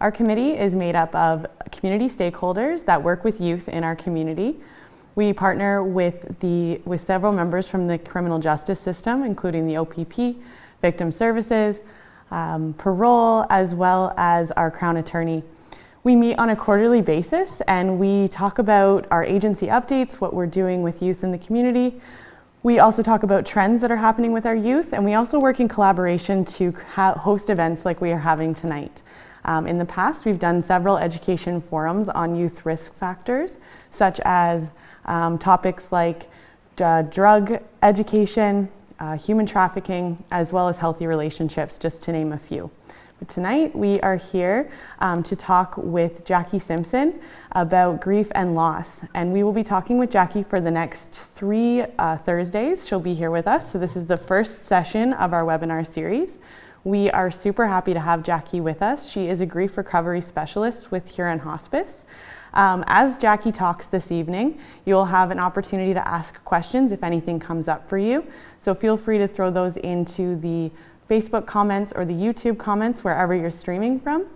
Our committee is made up of community stakeholders that work with youth in our community. We partner with several members from the criminal justice system, including the OPP, Victim Services, parole, as well as our Crown Attorney. We meet on a quarterly basis and we talk about our agency updates, what we're doing with youth in the community. We also talk about trends that are happening with our youth, and we also work in collaboration to host events like we are having tonight. In the past, we've done several education forums on youth risk factors, such as topics like drug education, human trafficking, as well as healthy relationships, just to name a few. But tonight we are here to talk with Jacki Simpson about grief and loss. And we will be talking with Jacki for the next 3 Thursdays. She'll be here with us. So this is the first session of our webinar series. We are super happy to have Jacki with us. She is a grief recovery specialist with Huron Hospice. As Jacki talks this evening, you'll have an opportunity to ask questions if anything comes up for you. So feel free to throw those into the Facebook comments or the YouTube comments, wherever you're streaming from.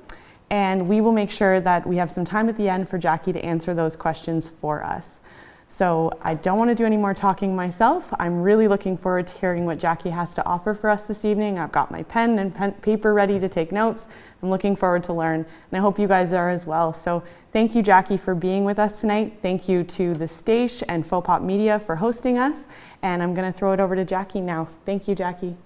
And we will make sure that we have some time at the end for Jacki to answer those questions for us. So I don't want to do any more talking myself. I'm really looking forward to hearing what Jacki has to offer for us this evening. I've got my pen and paper ready to take notes. I'm looking forward to learn, and I hope you guys are as well. So thank you, Jacki, for being with us tonight. Thank you to the Stage and Faux Pop Media for hosting us. And I'm going to throw it over to Jacki now. Thank you, Jacki.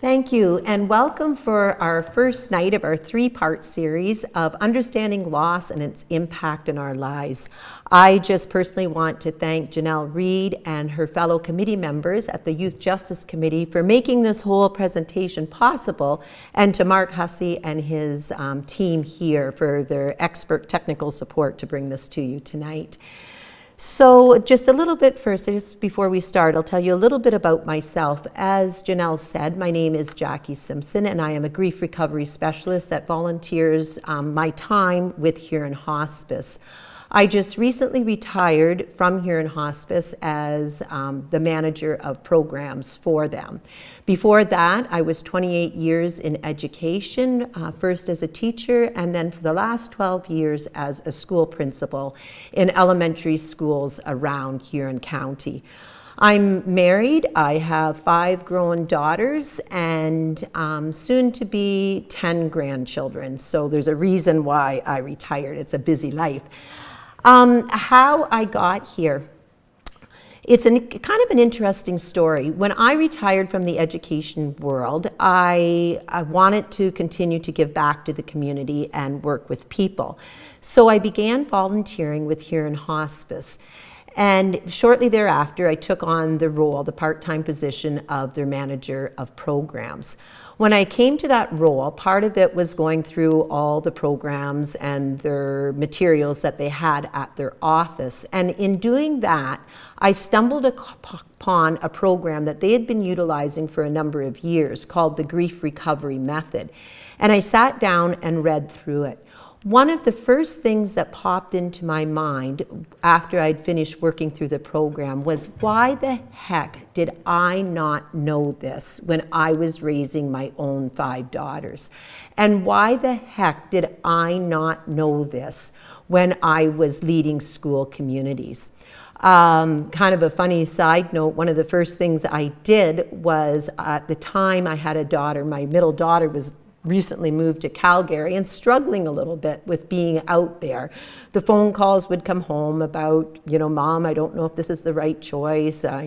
Thank you, and welcome for our first night of our 3-part series of understanding loss and its impact in our lives. I just personally want to thank Janelle Reed and her fellow committee members at the Youth Justice Committee for making this whole presentation possible, and to Mark Hussey and his team here for their expert technical support to bring this to you tonight. So just a little bit first, just before we start, I'll tell you a little bit about myself. As Janelle said, my name is Jacki Simpson, and I am a grief recovery specialist that volunteers my time with Huron Hospice. I just recently retired from Huron Hospice as the manager of programs for them. Before that, I was 28 years in education, first as a teacher, and then for the last 12 years as a school principal in elementary schools around Huron County. I'm married. I have 5 grown daughters and soon to be 10 grandchildren. So there's a reason why I retired. It's a busy life. How I got here. It's kind of an interesting story. When I retired from the education world, I wanted to continue to give back to the community and work with people. So I began volunteering with Huron Hospice. And shortly thereafter, I took on the role, the part-time position of their manager of programs. When I came to that role, part of it was going through all the programs and their materials that they had at their office. And in doing that, I stumbled upon a program that they had been utilizing for a number of years called the Grief Recovery Method. And I sat down and read through it. One of the first things that popped into my mind after I'd finished working through the program was, why the heck did I not know this when I was raising my own 5 daughters? And why the heck did I not know this when I was leading school communities? Kind of a funny side note, one of the first things I did was, at the time I had a daughter, my middle daughter was recently moved to Calgary and struggling a little bit with being out there. The phone calls would come home about, Mom, I don't know if this is the right choice. I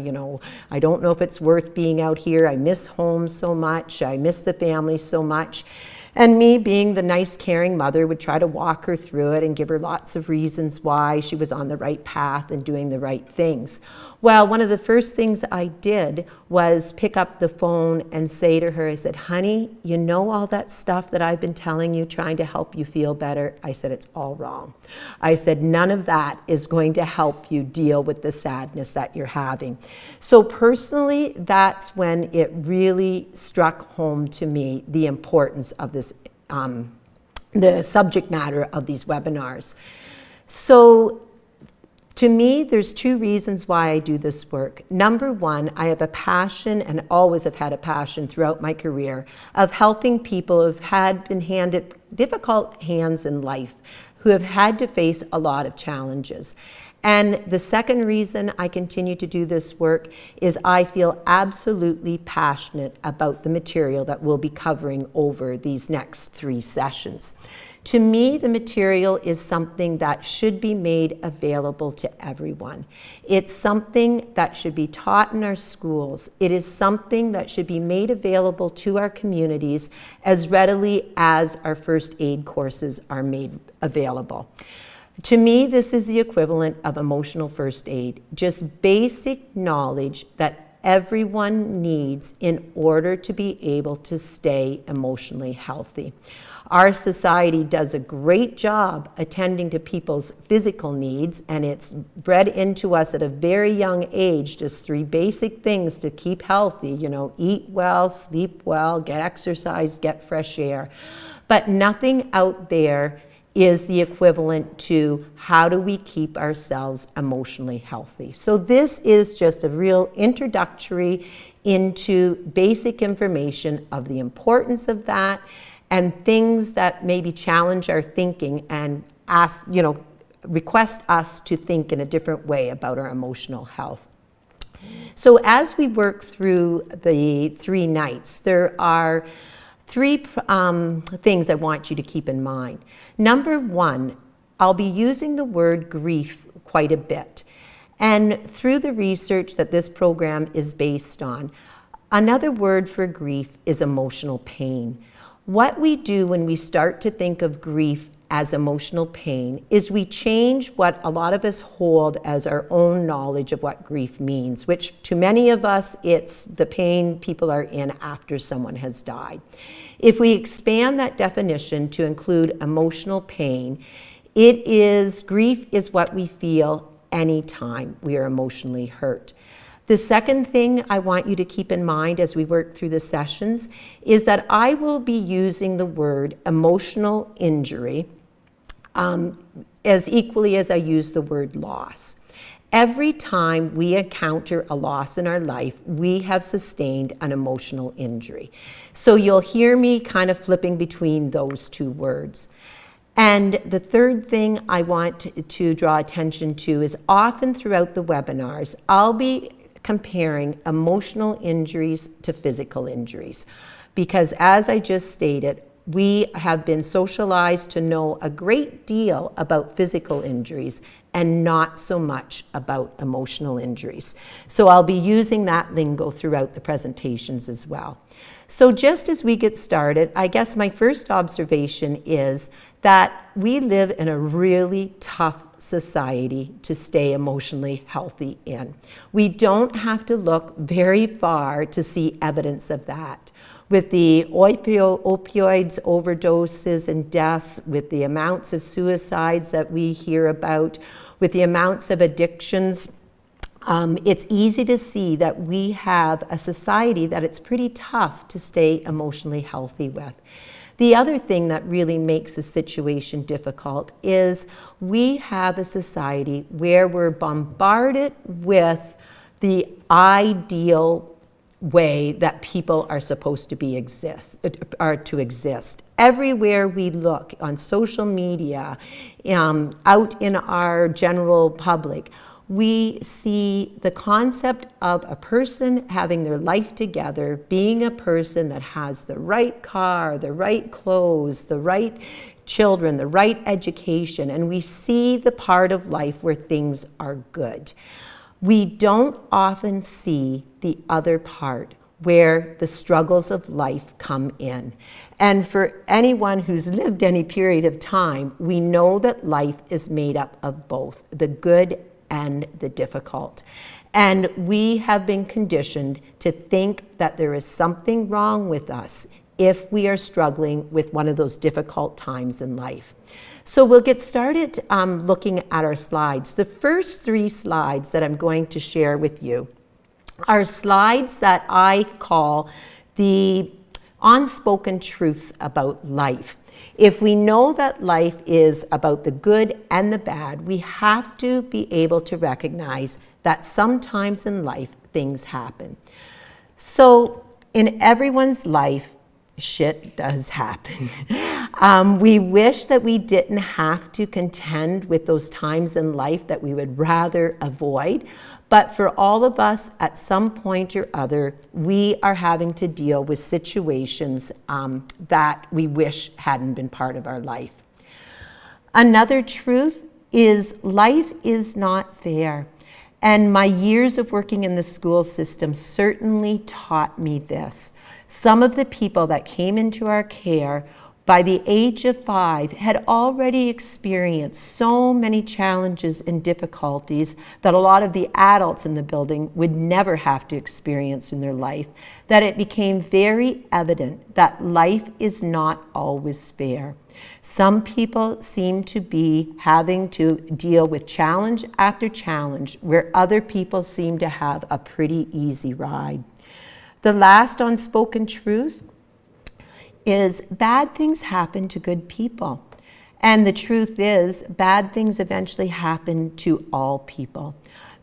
don't know if it's worth being out here. I miss home so much. I miss the family so much. And me, being the nice, caring mother, would try to walk her through it and give her lots of reasons why she was on the right path and doing the right things. Well, one of the first things I did was pick up the phone and say to her, I said, honey, you know all that stuff that I've been telling you, trying to help you feel better? I said, it's all wrong. I said, none of that is going to help you deal with the sadness that you're having. So personally, that's when it really struck home to me, the importance of this, the subject matter of these webinars. So To me, there's two reasons why I do this work. Number one, I have a passion, and always have had a passion throughout my career, of helping people who've been handed difficult hands in life, who have had to face a lot of challenges. And the second reason I continue to do this work is I feel absolutely passionate about the material that we'll be covering over these next 3 sessions. To me, the material is something that should be made available to everyone. It's something that should be taught in our schools. It is something that should be made available to our communities as readily as our first aid courses are made available. To me, this is the equivalent of emotional first aid, just basic knowledge that everyone needs in order to be able to stay emotionally healthy. Our society does a great job attending to people's physical needs, and it's bred into us at a very young age, just 3 basic things to keep healthy, eat well, sleep well, get exercise, get fresh air. But nothing out there is the equivalent to how do we keep ourselves emotionally healthy. So this is just a real introductory into basic information of the importance of that and things that maybe challenge our thinking and request us to think in a different way about our emotional health. So as we work through the 3 nights, there are 3 things I want you to keep in mind. Number 1, I'll be using the word grief quite a bit. And through the research that this program is based on, another word for grief is emotional pain. What we do when we start to think of grief as emotional pain is we change what a lot of us hold as our own knowledge of what grief means, which to many of us, it's the pain people are in after someone has died. If we expand that definition to include emotional pain, grief is what we feel anytime we are emotionally hurt. The second thing I want you to keep in mind as we work through the sessions is that I will be using the word emotional injury as equally as I use the word loss. Every time we encounter a loss in our life, we have sustained an emotional injury. So you'll hear me kind of flipping between those 2 words. And the third thing I want to draw attention to is often throughout the webinars, I'll be comparing emotional injuries to physical injuries. Because as I just stated, we have been socialized to know a great deal about physical injuries and not so much about emotional injuries. So I'll be using that lingo throughout the presentations as well. So just as we get started, I guess my first observation is that we live in a really tough society to stay emotionally healthy in. We don't have to look very far to see evidence of that. With the opioids, overdoses, and deaths, with the amounts of suicides that we hear about, with the amounts of addictions, it's easy to see that we have a society that it's pretty tough to stay emotionally healthy with. The other thing that really makes the situation difficult is we have a society where we're bombarded with the ideal way that people are supposed to exist. Everywhere we look, on social media, out in our general public, we see the concept of a person having their life together, being a person that has the right car, the right clothes, the right children, the right education, and we see the part of life where things are good. We don't often see the other part where the struggles of life come in. And for anyone who's lived any period of time, we know that life is made up of both the good and the difficult. And we have been conditioned to think that there is something wrong with us if we are struggling with one of those difficult times in life. So we'll get started looking at our slides. The first 3 slides that I'm going to share with you are slides that I call the unspoken truths about life. If we know that life is about the good and the bad, we have to be able to recognize that sometimes in life things happen. So in everyone's life, shit does happen. We wish that we didn't have to contend with those times in life that we would rather avoid. But for all of us, at some point or other, we are having to deal with situations that we wish hadn't been part of our life. Another truth is life is not fair. And my years of working in the school system certainly taught me this. Some of the people that came into our care by the age of 5 had already experienced so many challenges and difficulties that a lot of the adults in the building would never have to experience in their life, that it became very evident that life is not always fair. Some people seem to be having to deal with challenge after challenge, where other people seem to have a pretty easy ride. The last unspoken truth is bad things happen to good people. And the truth is, bad things eventually happen to all people.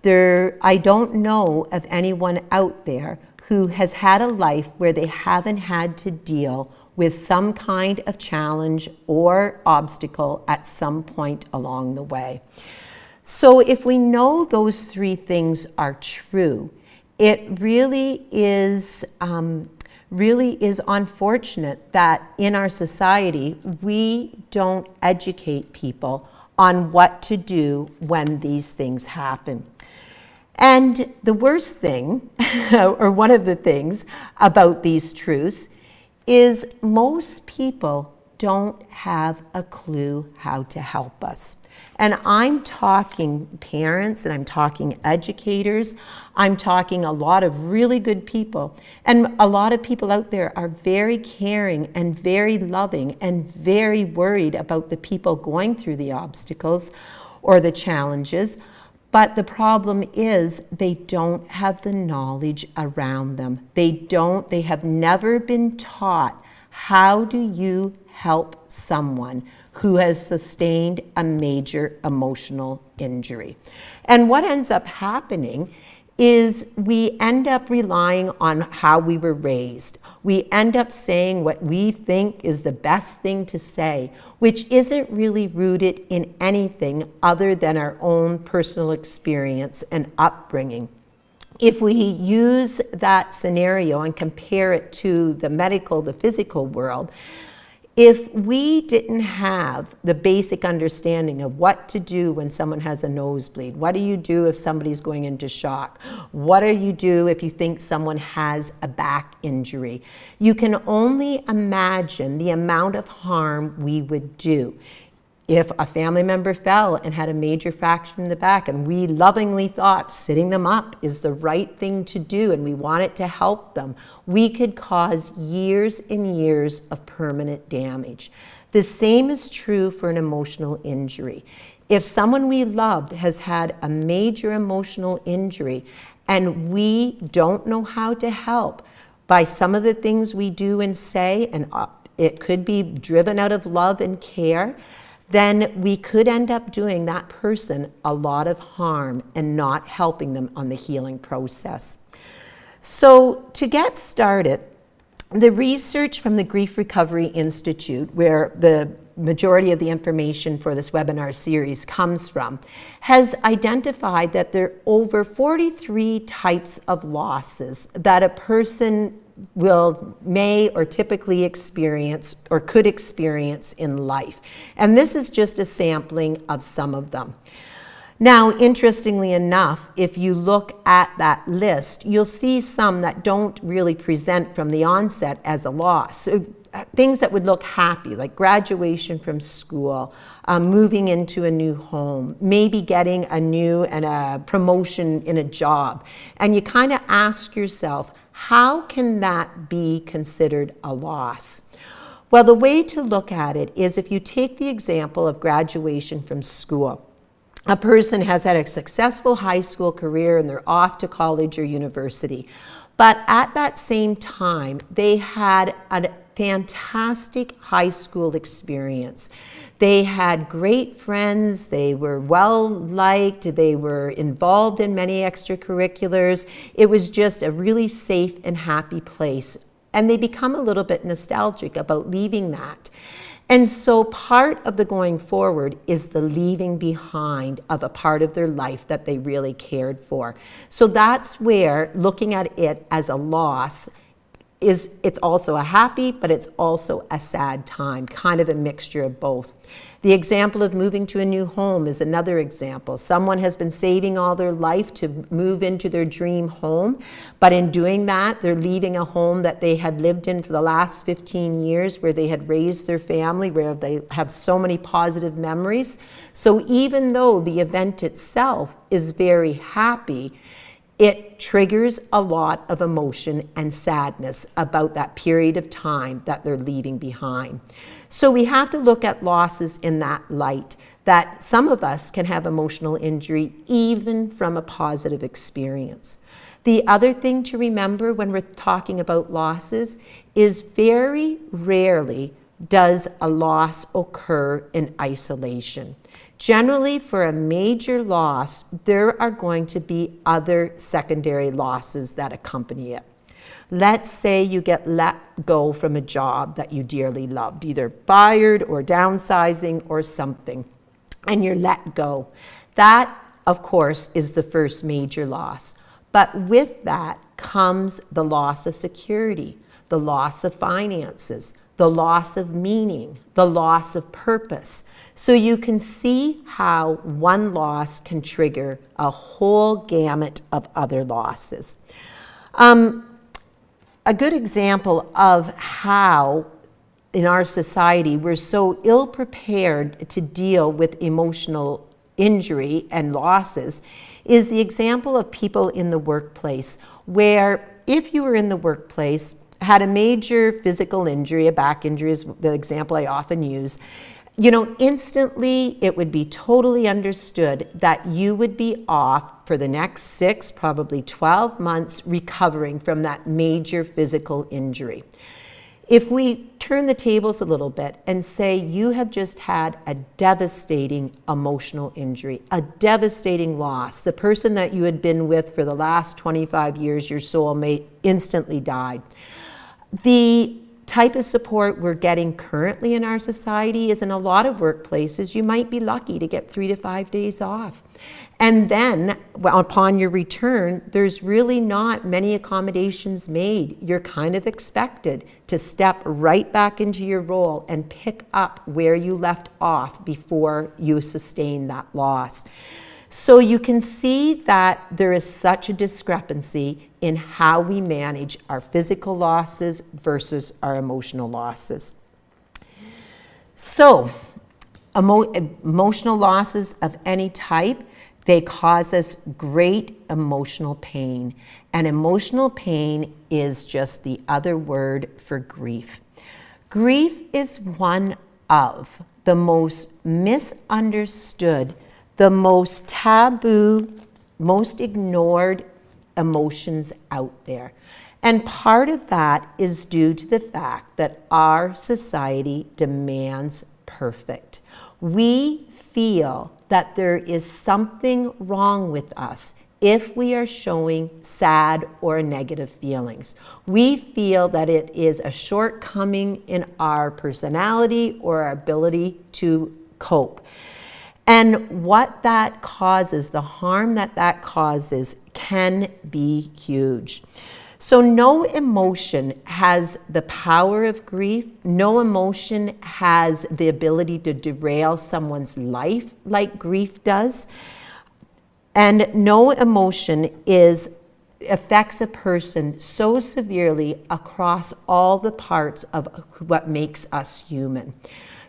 I don't know of anyone out there who has had a life where they haven't had to deal with some kind of challenge or obstacle at some point along the way. So if we know those 3 things are true, it really is unfortunate that in our society, we don't educate people on what to do when these things happen. And the worst thing, or one of the things about these truths, is most people don't have a clue how to help us. And I'm talking parents, and I'm talking educators, I'm talking a lot of really good people. And a lot of people out there are very caring and very loving and very worried about the people going through the obstacles or the challenges. But the problem is they don't have the knowledge around them. They have never been taught, how do you help someone who has sustained a major emotional injury? And what ends up happening is we end up relying on how we were raised. We end up saying what we think is the best thing to say, which isn't really rooted in anything other than our own personal experience and upbringing. If we use that scenario and compare it to the physical world, if we didn't have the basic understanding of what to do when someone has a nosebleed, what do you do if somebody's going into shock? What do you do if you think someone has a back injury? You can only imagine the amount of harm we would do. If a family member fell and had a major fracture in the back, and we lovingly thought sitting them up is the right thing to do, and we wanted to help them, we could cause years and years of permanent damage. The same is true for an emotional injury. If someone we loved has had a major emotional injury and we don't know how to help by some of the things we do and say, and it could be driven out of love and care, then we could end up doing that person a lot of harm and not helping them on the healing process. So to get started, the research from the Grief Recovery Institute, where the majority of the information for this webinar series comes from, has identified that there are over 43 types of losses that a person may or typically experience or could experience in life. And this is just a sampling of some of them. Now, interestingly enough, if you look at that list, you'll see some that don't really present from the onset as a loss. So, things that would look happy, like graduation from school, moving into a new home, maybe getting a new and a promotion in a job. And you kind of ask yourself, how can that be considered a loss? Well, the way to look at it is if you take the example of graduation from school. A person has had a successful high school career and they're off to college or university. But at that same time, they had a fantastic high school experience. They had great friends, they were well liked, they were involved in many extracurriculars. It was just a really safe and happy place. And they become a little bit nostalgic about leaving that. And so part of the going forward is the leaving behind of a part of their life that they really cared for. So that's where looking at it as a loss it's also a happy, but it's also a sad time, kind of a mixture of both. The example of moving to a new home is another example. Someone has been saving all their life to move into their dream home, but in doing that, they're leaving a home that they had lived in for the last 15 years, where they had raised their family, where they have so many positive memories. So even though the event itself is very happy, it triggers a lot of emotion and sadness about that period of time that they're leaving behind. So we have to look at losses in that light, that some of us can have emotional injury even from a positive experience. The other thing to remember when we're talking about losses is very rarely does a loss occur in isolation. Generally, for a major loss, there are going to be other secondary losses that accompany it. Let's say you get let go from a job that you dearly loved, either fired or downsizing or something, and you're let go. That, of course, is the first major loss. But with that comes the loss of security, the loss of finances, the loss of meaning, the loss of purpose. So you can see how one loss can trigger a whole gamut of other losses. A good example of how in our society we're so ill prepared to deal with emotional injury and losses is the example of people in the workplace, where if you were in the workplace, had a major physical injury, a back injury is the example I often use, instantly it would be totally understood that you would be off for the next 6, probably 12 months recovering from that major physical injury. If we turn the tables a little bit and say you have just had a devastating emotional injury, a devastating loss, the person that you had been with for the last 25 years, your soulmate, instantly died. The type of support we're getting currently in our society is in a lot of workplaces, you might be lucky to get 3 to 5 days off. And then upon your return, there's really not many accommodations made. You're kind of expected to step right back into your role and pick up where you left off before you sustain that loss. So you can see that there is such a discrepancy in how we manage our physical losses versus our emotional losses. So emotional losses of any type, they cause us great emotional pain. And emotional pain is just the other word for grief. Grief is one of the most misunderstood, the most taboo, most ignored emotions out there. And part of that is due to the fact that our society demands perfect. We feel that there is something wrong with us if we are showing sad or negative feelings. We feel that it is a shortcoming in our personality or our ability to cope. And what that causes, the harm that that causes, can be huge. So no emotion has the power of grief. No emotion has the ability to derail someone's life like grief does. And no emotion affects a person so severely across all the parts of what makes us human.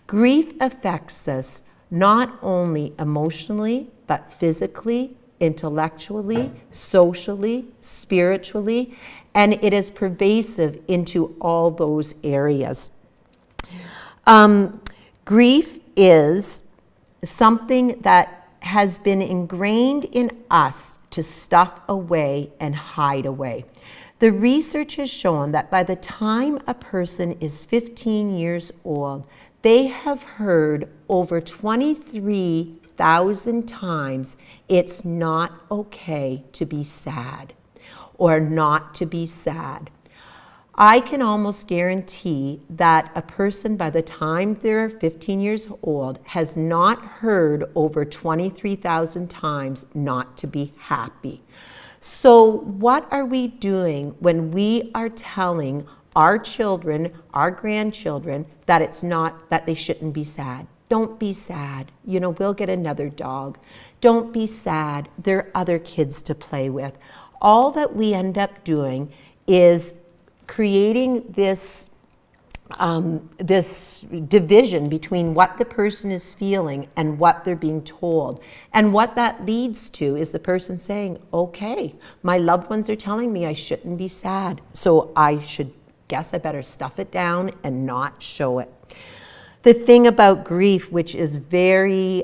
Grief affects us not only emotionally, but physically, intellectually, socially, spiritually, and it is pervasive into all those areas. Grief is something that has been ingrained in us to stuff away and hide away. The research has shown that by the time a person is 15 years old, they have heard over 23,000 times, it's not okay to be sad, or not to be sad. I can almost guarantee that a person by the time they're 15 years old has not heard over 23,000 times not to be happy. So what are we doing when we are telling our children, our grandchildren, that it's not, that they shouldn't be sad? Don't be sad. You know, we'll get another dog. Don't be sad. There are other kids to play with. All that we end up doing is creating this this division between what the person is feeling and what they're being told. And what that leads to is the person saying, okay, my loved ones are telling me I shouldn't be sad, so I better stuff it down and not show it. The thing about grief, which is very,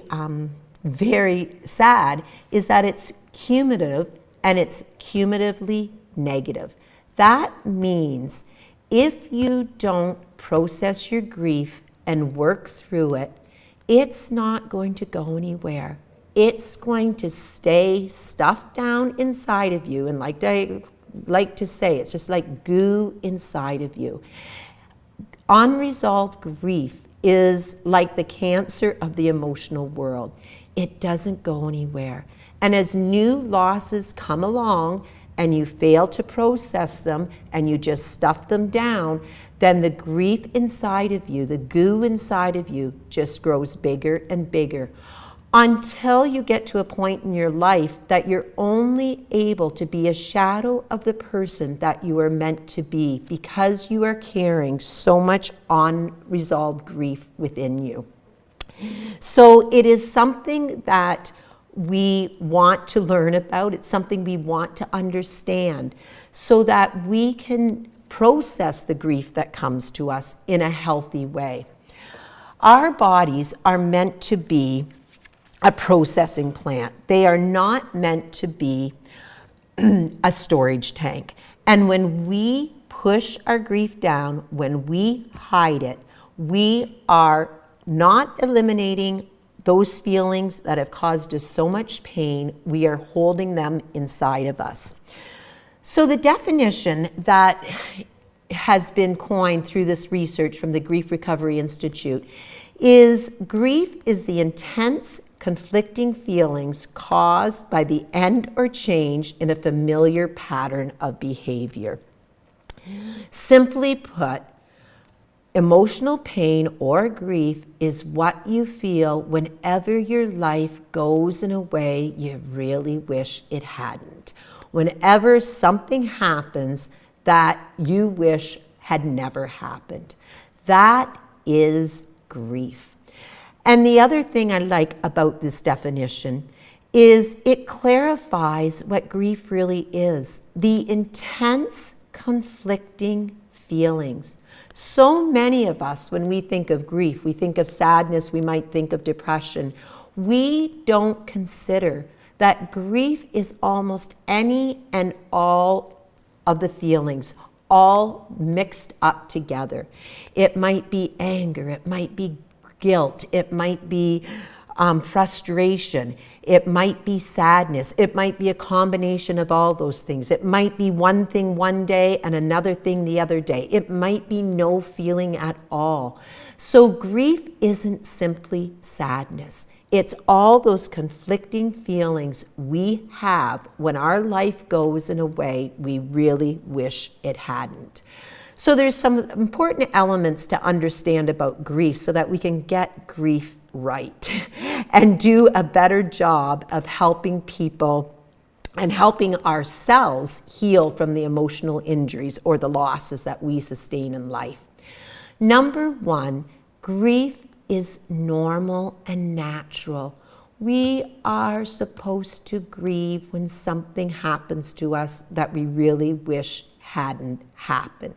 very sad, is that it's cumulative and it's cumulatively negative. That means if you don't process your grief and work through it, it's not going to go anywhere. It's going to stay stuffed down inside of you, and like I like to say, it's just like goo inside of you. Unresolved grief is like the cancer of the emotional world. It doesn't go anywhere. And as new losses come along and you fail to process them and you just stuff them down, then the grief inside of you, the goo inside of you, just grows bigger and bigger until you get to a point in your life that you're only able to be a shadow of the person that you are meant to be, because you are carrying so much unresolved grief within you. So it is something that we want to learn about. It's something we want to understand so that we can process the grief that comes to us in a healthy way. Our bodies are meant to be a processing plant. They are not meant to be a storage tank. And when we push our grief down, when we hide it, we are not eliminating those feelings that have caused us so much pain. We are holding them inside of us. So the definition that has been coined through this research from the Grief Recovery Institute is grief is the intense, conflicting feelings caused by the end or change in a familiar pattern of behavior. Simply put, emotional pain or grief is what you feel whenever your life goes in a way you really wish it hadn't. Whenever something happens that you wish had never happened. That is grief. And the other thing I like about this definition is it clarifies what grief really is. The intense, conflicting feelings. So many of us, when we think of grief, we think of sadness, we might think of depression. We don't consider that grief is almost any and all of the feelings, all mixed up together. It might be anger, it might be guilt, it might be frustration, it might be sadness, it might be a combination of all those things. It might be one thing one day and another thing the other day. It might be no feeling at all. So grief isn't simply sadness. It's all those conflicting feelings we have when our life goes in a way we really wish it hadn't. So there's some important elements to understand about grief so that we can get grief right and do a better job of helping people and helping ourselves heal from the emotional injuries or the losses that we sustain in life. Number one, grief is normal and natural. We are supposed to grieve when something happens to us that we really wish hadn't happened.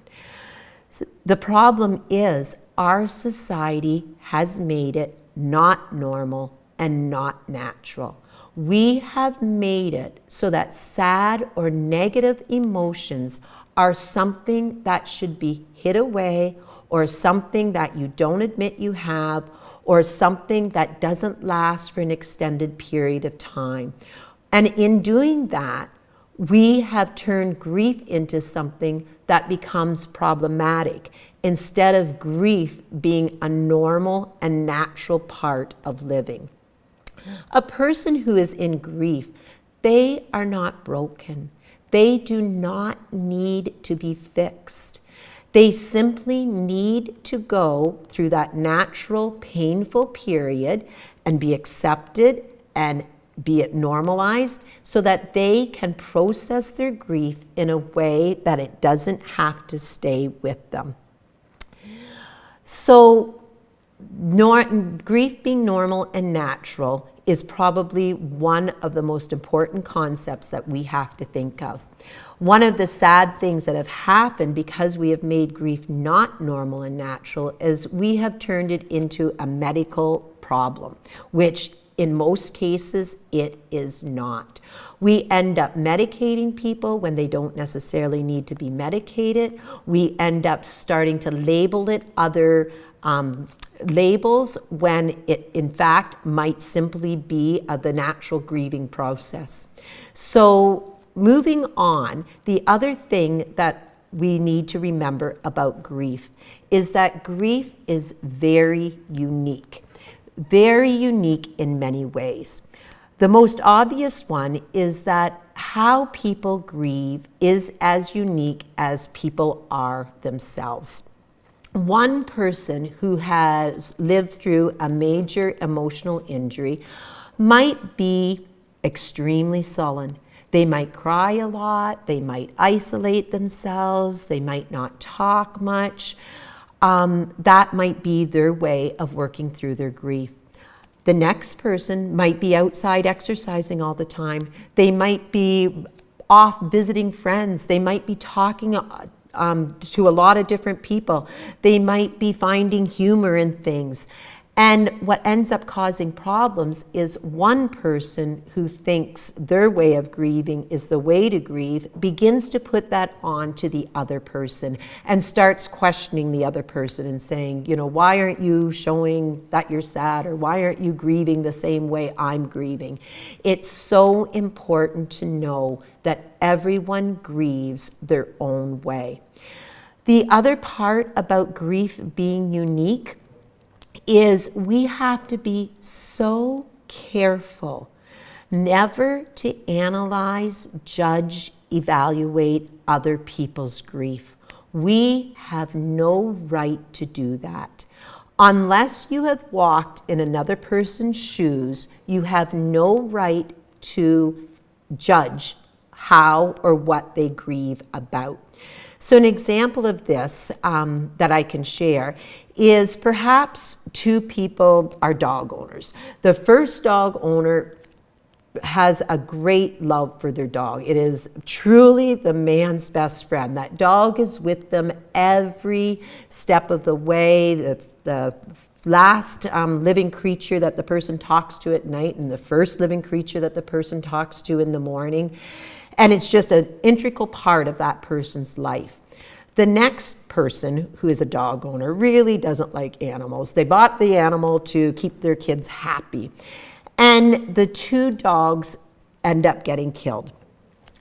So the problem is our society has made it not normal and not natural. We have made it so that sad or negative emotions are something that should be hid away, or something that you don't admit you have, or something that doesn't last for an extended period of time. And in doing that, we have turned grief into something that becomes problematic, instead of grief being a normal and natural part of living. A person who is in grief, they are not broken. They do not need to be fixed. They simply need to go through that natural, painful period and be accepted and be it normalized, so that they can process their grief in a way that it doesn't have to stay with them. So grief being normal and natural is probably one of the most important concepts that we have to think of. One of the sad things that have happened because we have made grief not normal and natural is we have turned it into a medical problem, which in most cases it is not. We end up medicating people when they don't necessarily need to be medicated. We end up starting to label it other labels when it in fact might simply be the natural grieving process. So moving on, the other thing that we need to remember about grief is that grief is very unique in many ways. The most obvious one is that how people grieve is as unique as people are themselves. One person who has lived through a major emotional injury might be extremely sullen. They might cry a lot, they might isolate themselves, they might not talk much. That might be their way of working through their grief. The next person might be outside exercising all the time. They might be off visiting friends. They might be talking to a lot of different people. They might be finding humor in things. And what ends up causing problems is one person who thinks their way of grieving is the way to grieve begins to put that on to the other person and starts questioning the other person and saying, you know, why aren't you showing that you're sad, or why aren't you grieving the same way I'm grieving? It's so important to know that everyone grieves their own way. The other part about grief being unique is we have to be so careful never to analyze, judge, evaluate other people's grief. We have no right to do that. Unless you have walked in another person's shoes, you have no right to judge how or what they grieve about. So an example of this that I can share is perhaps two people are dog owners. The first dog owner has a great love for their dog. It is truly the man's best friend. That dog is with them every step of the way. The last living creature that the person talks to at night, and the first living creature that the person talks to in the morning. And it's just an integral part of that person's life. The next person, who is a dog owner, really doesn't like animals. They bought the animal to keep their kids happy. And the two dogs end up getting killed.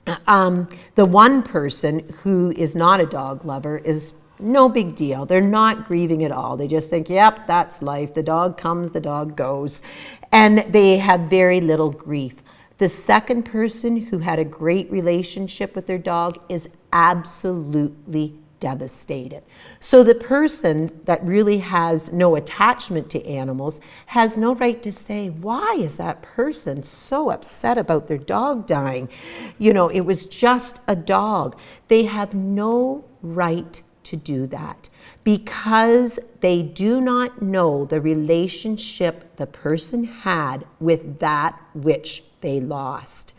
The one person who is not a dog lover is no big deal. They're not grieving at all. They just think, yep, that's life. The dog comes, the dog goes. And they have very little grief. The second person, who had a great relationship with their dog, is absolutely devastated. So the person that really has no attachment to animals has no right to say, why is that person so upset about their dog dying? You know, it was just a dog. They have no right to do that because they do not know the relationship the person had with that which they lost.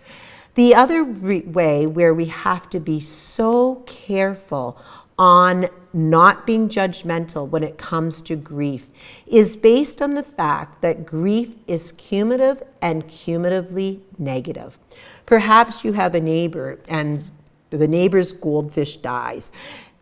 The other way where we have to be so careful on not being judgmental when it comes to grief is based on the fact that grief is cumulative and cumulatively negative. Perhaps you have a neighbor and or the neighbor's goldfish dies.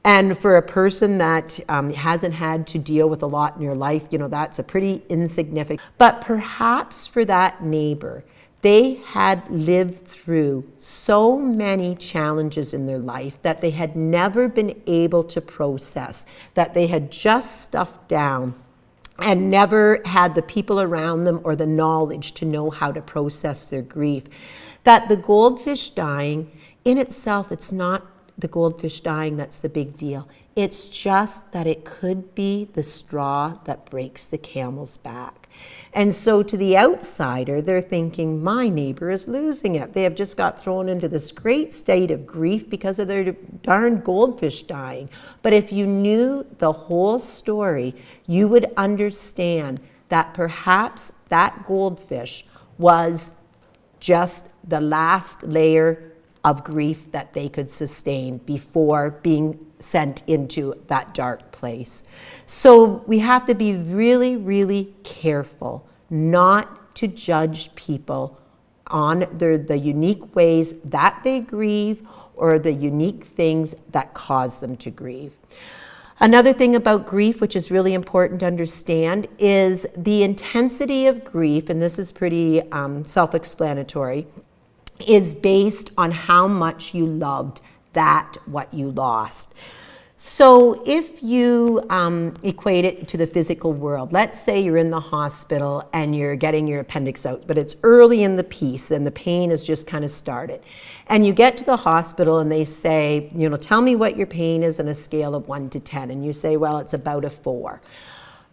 And for a person that hasn't had to deal with a lot in your life, that's a pretty insignificant. But perhaps for that neighbor, they had lived through so many challenges in their life that they had never been able to process, that they had just stuffed down and never had the people around them or the knowledge to know how to process their grief. That the goldfish dying in itself, it's not the goldfish dying that's the big deal. It's just that it could be the straw that breaks the camel's back. And so to the outsider, they're thinking, my neighbor is losing it. They have just got thrown into this great state of grief because of their darn goldfish dying. But if you knew the whole story, you would understand that perhaps that goldfish was just the last layer of grief that they could sustain before being sent into that dark place. So we have to be really, really careful not to judge people on the unique ways that they grieve or the unique things that cause them to grieve. Another thing about grief, which is really important to understand, is the intensity of grief, and this is pretty self-explanatory, is based on how much you loved what you lost. So if you equate it to the physical world, let's say you're in the hospital and you're getting your appendix out, but it's early in the piece and the pain has just kind of started. And you get to the hospital and they say, tell me what your pain is on a scale of 1 to 10. And you say, well, it's about a 4.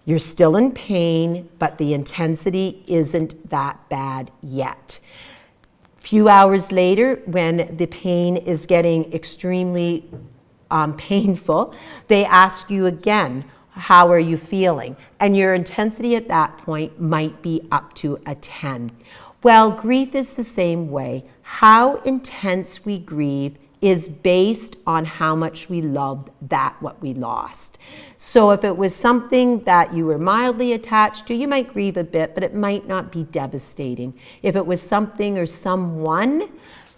You're still in pain, but the intensity isn't that bad yet. Few hours later, when the pain is getting extremely painful, they ask you again, how are you feeling? And your intensity at that point might be up to a 10. Well, grief is the same way. How intense we grieve is based on how much we loved what we lost. So if it was something that you were mildly attached to, you might grieve a bit, but it might not be devastating. If it was something or someone,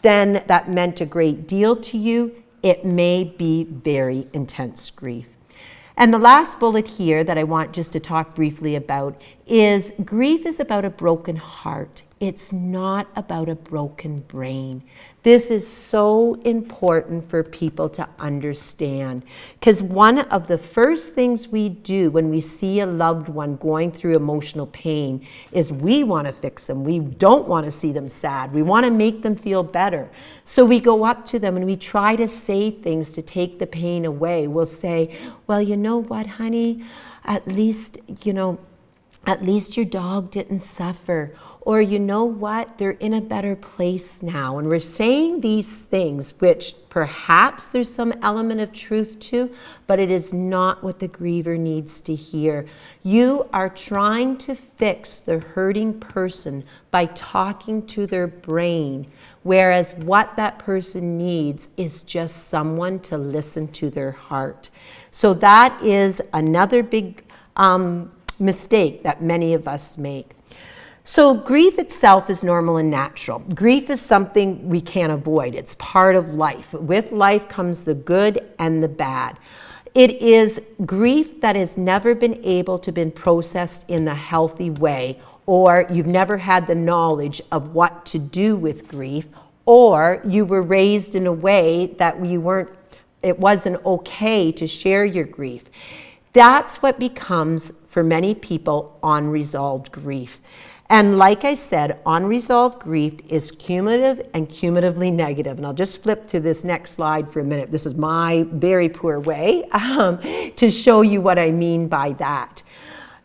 then that meant a great deal to you, it may be very intense grief. And the last bullet here that I want just to talk briefly about is grief is about a broken heart. It's not about a broken brain. This is so important for people to understand, because one of the first things we do when we see a loved one going through emotional pain is we want to fix them. We don't want to see them sad. We want to make them feel better. So we go up to them and we try to say things to take the pain away. We'll say, well, you know what, honey, at least your dog didn't suffer. Or you know what, they're in a better place now. And we're saying these things, which perhaps there's some element of truth to, but it is not what the griever needs to hear. You are trying to fix the hurting person by talking to their brain, whereas what that person needs is just someone to listen to their heart. So that is another big mistake that many of us make. So grief itself is normal and natural. Grief is something we can't avoid. It's part of life. With life comes the good and the bad. It is grief that has never been able to be processed in the healthy way, or you've never had the knowledge of what to do with grief, or you were raised in a way that it wasn't okay to share your grief. That's what becomes, for many people, unresolved grief. And like I said, unresolved grief is cumulative and cumulatively negative. And I'll just flip to this next slide for a minute. This is my very poor way to show you what I mean by that.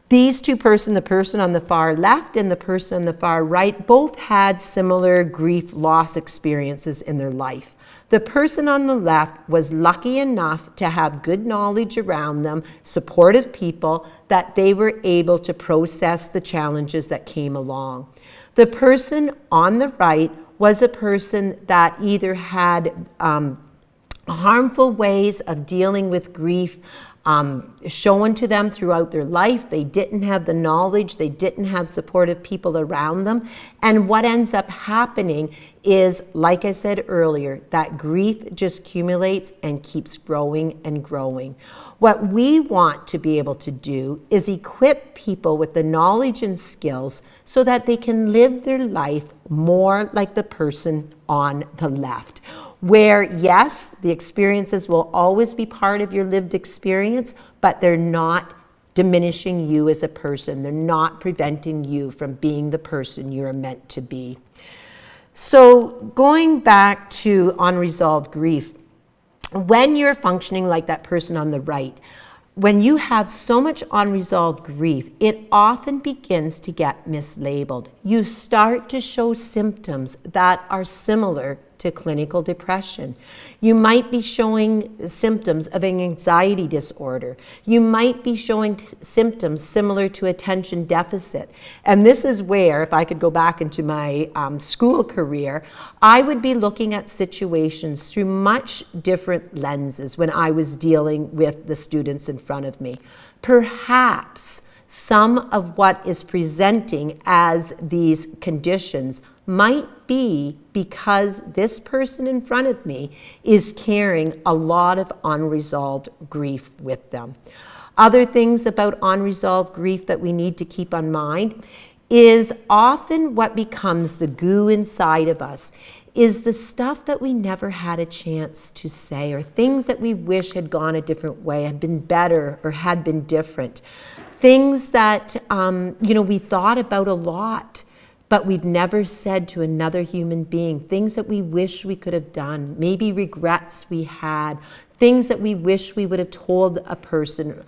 These two persons, the person on the far left and the person on the far right, both had similar grief loss experiences in their life. The person on the left was lucky enough to have good knowledge around them, supportive people, that they were able to process the challenges that came along. The person on the right was a person that either had harmful ways of dealing with grief shown to them throughout their life. They didn't have the knowledge, they didn't have supportive people around them. And what ends up happening is, like I said earlier, that grief just accumulates and keeps growing and growing. What we want to be able to do is equip people with the knowledge and skills so that they can live their life more like the person on the left. Where, yes, the experiences will always be part of your lived experience, but they're not diminishing you as a person. They're not preventing you from being the person you're meant to be. So going back to unresolved grief, when you're functioning like that person on the right, when you have so much unresolved grief, it often begins to get mislabeled. You start to show symptoms that are similar to clinical depression. You might be showing symptoms of an anxiety disorder. You might be showing symptoms similar to attention deficit. And this is where, if I could go back into my school career, I would be looking at situations through much different lenses when I was dealing with the students in front of me. Perhaps some of what is presenting as these conditions might be because this person in front of me is carrying a lot of unresolved grief with them. Other things about unresolved grief that we need to keep in mind is often what becomes the goo inside of us is the stuff that we never had a chance to say, or things that we wish had gone a different way, had been better, or had been different. Things that we thought about a lot, but we've never said to another human being. Things that we wish we could have done, maybe regrets we had, things that we wish we would have told a person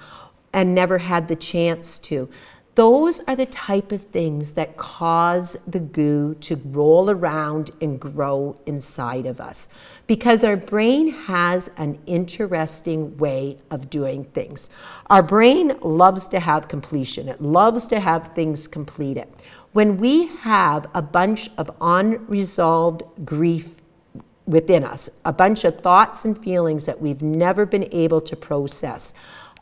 and never had the chance to. Those are the type of things that cause the goo to roll around and grow inside of us, because our brain has an interesting way of doing things. Our brain loves to have completion. It loves to have things completed. When we have a bunch of unresolved grief within us, a bunch of thoughts and feelings that we've never been able to process,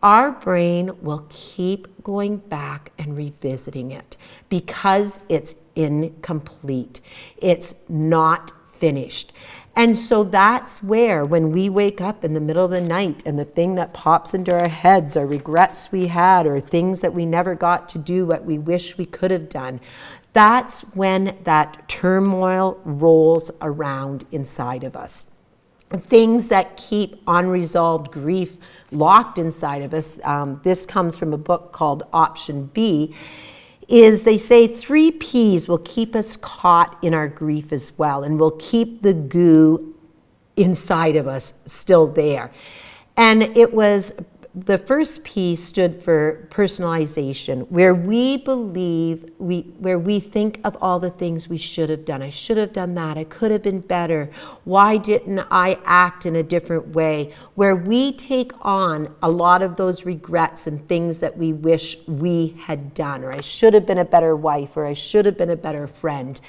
our brain will keep going back and revisiting it because it's incomplete. It's not finished. And so that's where, when we wake up in the middle of the night and the thing that pops into our heads are regrets we had or things that we never got to do what we wish we could have done, that's when that turmoil rolls around inside of us. Things that keep unresolved grief locked inside of us, this comes from a book called Option B, is they say 3 Ps will keep us caught in our grief as well, and will keep the goo inside of us still there. And it was, the first P stood for personalization, where we believe, where we think of all the things we should have done. I should have done that. I could have been better. Why didn't I act in a different way? Where we take on a lot of those regrets and things that we wish we had done, or I should have been a better wife, or I should have been a better friend.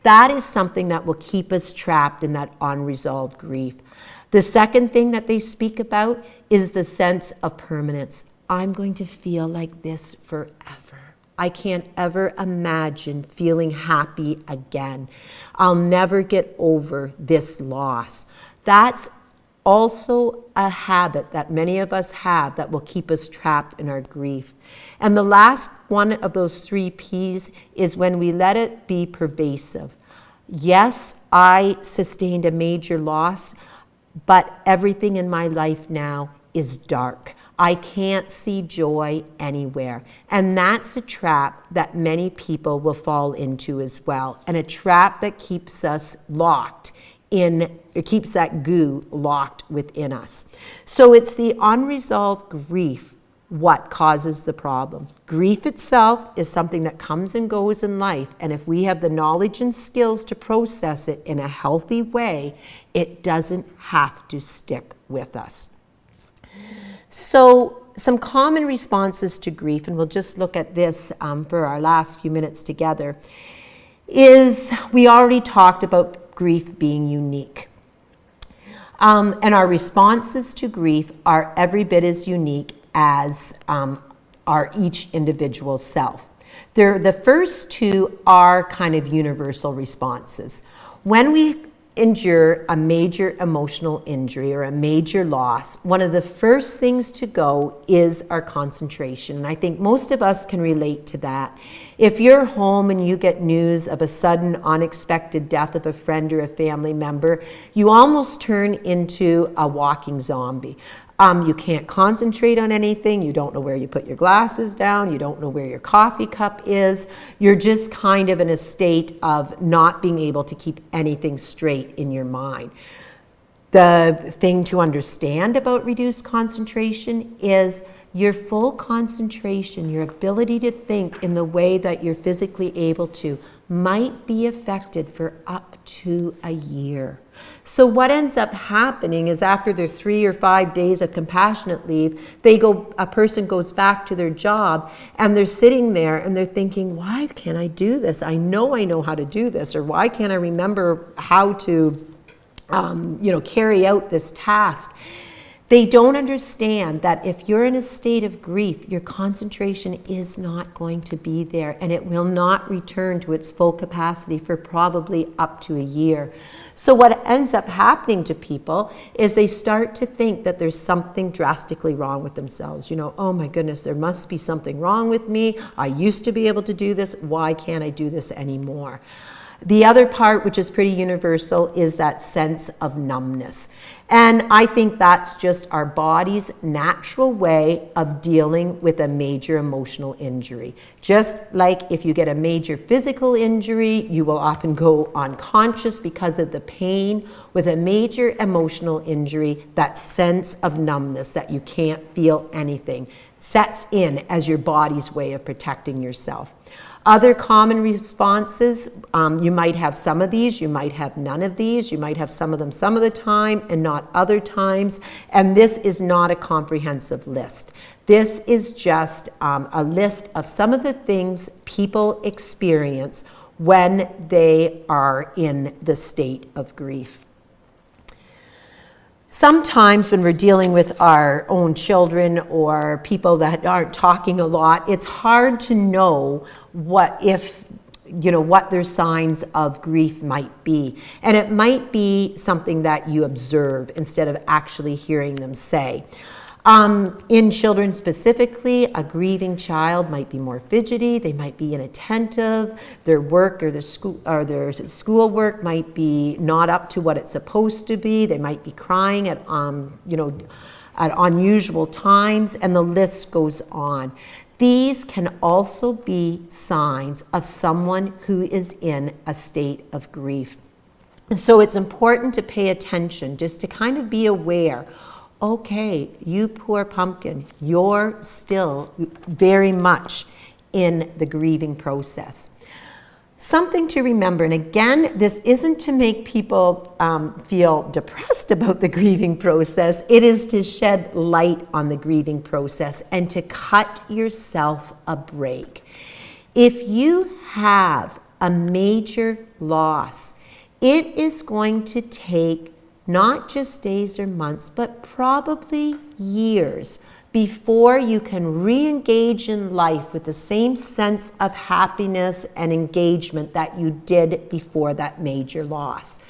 That is something that will keep us trapped in that unresolved grief. The second thing that they speak about is the sense of permanence. I'm going to feel like this forever. I can't ever imagine feeling happy again. I'll never get over this loss. That's also a habit that many of us have that will keep us trapped in our grief. And the last one of those 3 Ps is when we let it be pervasive. Yes, I sustained a major loss, but everything in my life now is dark. I can't see joy anywhere. And that's a trap that many people will fall into as well, and a trap that keeps us locked in, it keeps that goo locked within us. So it's the unresolved grief what causes the problem. Grief itself is something that comes and goes in life, and if we have the knowledge and skills to process it in a healthy way, it doesn't have to stick with us. So some common responses to grief, and we'll just look at this for our last few minutes together, is we already talked about grief being unique. And our responses to grief are every bit as unique as are each individual self. The first two are kind of universal responses. When we endure a major emotional injury or a major loss, one of the first things to go is our concentration. And I think most of us can relate to that. If you're home and you get news of a sudden unexpected death of a friend or a family member, you almost turn into a walking zombie. You can't concentrate on anything. You don't know where you put your glasses down. You don't know where your coffee cup is. You're just kind of in a state of not being able to keep anything straight in your mind. The thing to understand about reduced concentration is your full concentration, your ability to think in the way that you're physically able to, might be affected for up to a year. So what ends up happening is after their 3 or 5 days of compassionate leave, a person goes back to their job and they're sitting there and they're thinking, why can't I do this? I know how to do this, or why can't I remember how to carry out this task? They don't understand that if you're in a state of grief, your concentration is not going to be there, and it will not return to its full capacity for probably up to a year. So what ends up happening to people is they start to think that there's something drastically wrong with themselves. Oh my goodness, there must be something wrong with me. I used to be able to do this. Why can't I do this anymore? The other part, which is pretty universal, is that sense of numbness. And I think that's just our body's natural way of dealing with a major emotional injury. Just like if you get a major physical injury, you will often go unconscious because of the pain. With a major emotional injury, that sense of numbness, that you can't feel anything, sets in as your body's way of protecting yourself. Other common responses, you might have some of these, you might have none of these, you might have some of them some of the time and not other times, and this is not a comprehensive list. This is just a list of some of the things people experience when they are in the state of grief. Sometimes when we're dealing with our own children or people that aren't talking a lot, it's hard to know what their signs of grief might be. And it might be something that you observe instead of actually hearing them say. In children specifically, a grieving child might be more fidgety, they might be inattentive, their work or their school work might be not up to what it's supposed to be, they might be crying at unusual times, and the list goes on. These can also be signs of someone who is in a state of grief. So it's important to pay attention, just to kind of be aware. Okay, you poor pumpkin, you're still very much in the grieving process. Something to remember, and again, this isn't to make people feel depressed about the grieving process. It is to shed light on the grieving process and to cut yourself a break. If you have a major loss, it is going to take not just days or months, but probably years before you can re-engage in life with the same sense of happiness and engagement that you did before that major loss.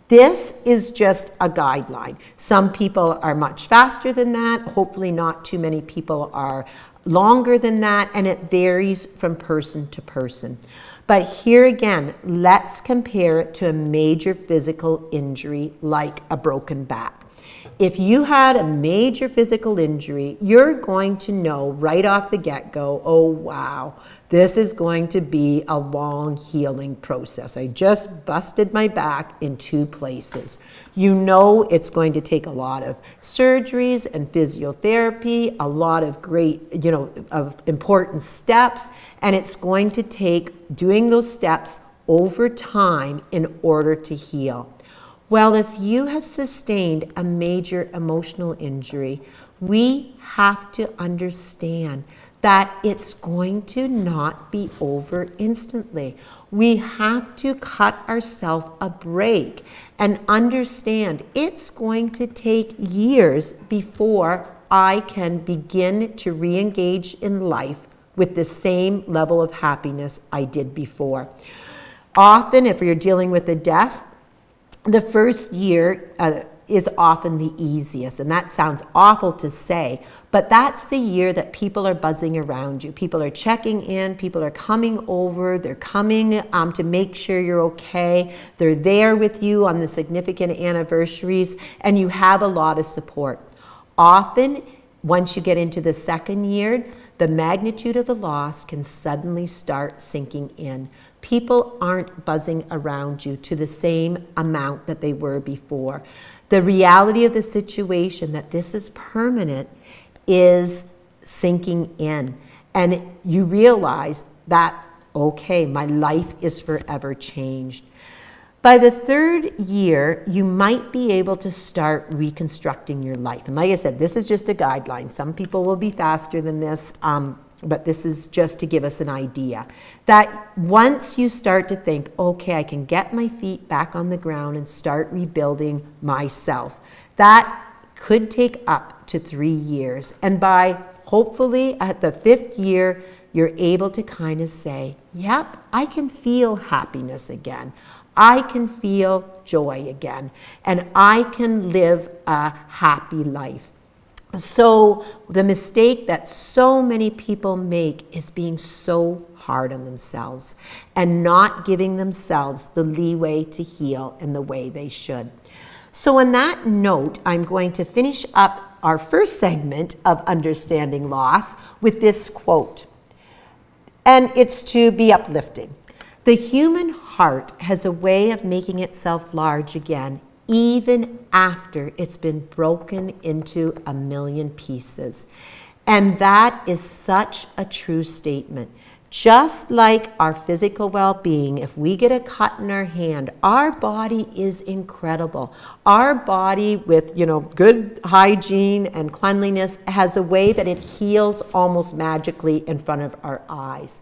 This is just a guideline. Some people are much faster than that. Hopefully not too many people are longer than that, and it varies from person to person. But here again, let's compare it to a major physical injury like a broken back. If you had a major physical injury, you're going to know right off the get-go, oh wow, this is going to be a long healing process. I just busted my back in 2 places. You know it's going to take a lot of surgeries and physiotherapy, a lot of great, of important steps, and it's going to take doing those steps over time in order to heal. Well, if you have sustained a major emotional injury, We have to understand that it's going to not be over instantly. We have to cut ourselves a break and understand it's going to take years before I can begin to re-engage in life with the same level of happiness I did before. Often, if you're dealing with a death, the first year is often the easiest, and that sounds awful to say, but that's the year that people are buzzing around you. People are checking in, people are coming over, they're coming to make sure you're okay. They're there with you on the significant anniversaries, and you have a lot of support. Often, once you get into the second year, the magnitude of the loss can suddenly start sinking in. People aren't buzzing around you to the same amount that they were before. The reality of the situation, that this is permanent, is sinking in. And you realize that, okay, my life is forever changed. By the third year, you might be able to start reconstructing your life. And like I said, this is just a guideline. Some people will be faster than this, but this is just to give us an idea. That once you start to think, okay, I can get my feet back on the ground and start rebuilding myself, that could take up to 3 years. And by hopefully at the 5th year, you're able to kind of say, yep, I can feel happiness again. I can feel joy again, and I can live a happy life. So the mistake that so many people make is being so hard on themselves and not giving themselves the leeway to heal in the way they should. So on that note, I'm going to finish up our first segment of Understanding Loss with this quote, and it's to be uplifting. The human heart has a way of making itself large again, even after it's been broken into a million pieces. And that is such a true statement. Just like our physical well-being, if we get a cut in our hand, our body is incredible. Our body with, good hygiene and cleanliness has a way that it heals almost magically in front of our eyes.